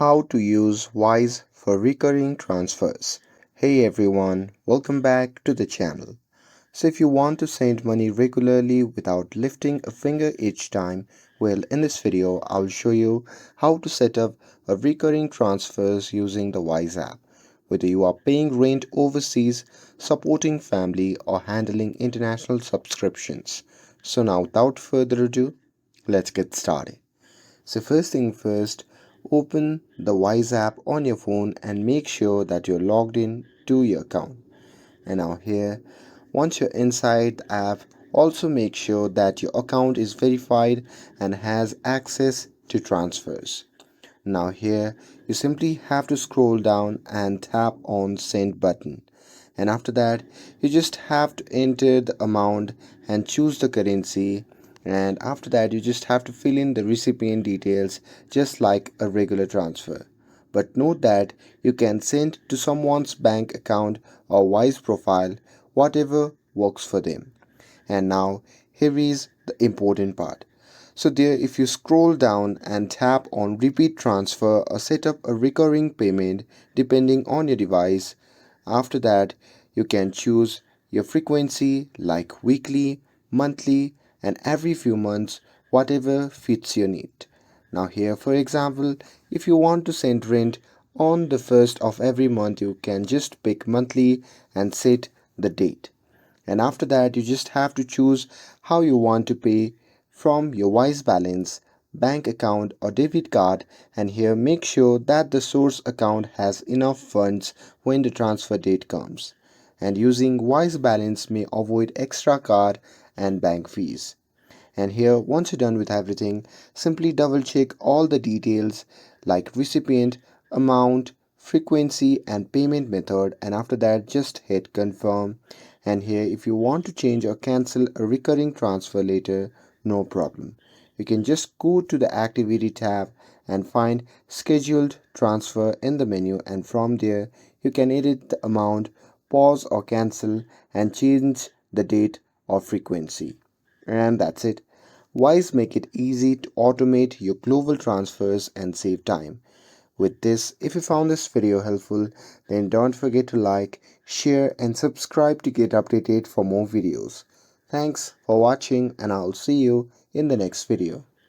How to use Wise for recurring transfers. Hey everyone, welcome back to the channel. So if you want to send money regularly without lifting a finger each time, well, in this video I'll show you how to set up a recurring transfers using the Wise app. Whether you are paying rent overseas, supporting family or handling international subscriptions. So now without further ado, let's get started. So first thing first, open the Wise app on your phone and make sure that you're logged in to your account. And now here, once you're inside the app, also make sure that your account is verified and has access to transfers. Now here, you simply have to scroll down and tap on send button. And after that, you just have to enter the amount and choose the currency. And after that, you just have to fill in the recipient details just like a regular transfer. But note that you can send to someone's bank account or Wise profile, whatever works for them. And now here is the important part. So there, if you scroll down and tap on repeat transfer or set up a recurring payment depending on your device, after that you can choose your frequency like weekly, monthly and every few months, whatever fits your need. Now here for example, if you want to send rent on the first of every month, you can just pick monthly and set the date. And after that, you just have to choose how you want to pay from your Wise balance, bank account, or debit card. And here, make sure that the source account has enough funds when the transfer date comes. And using Wise balance may avoid extra card and bank fees. And here, once you're done with everything, simply double check all the details like recipient, amount, frequency, and payment method. And after that, just hit confirm. And here, if you want to change or cancel a recurring transfer later, no problem. You can just go to the activity tab and find scheduled transfer in the menu, and from there you can edit the amount, pause or cancel, and change the date or frequency. And that's it. Wise make it easy to automate your global transfers and save time. With this, if you found this video helpful, then don't forget to like, share and subscribe to get updated for more videos. Thanks for watching and I'll see you in the next video.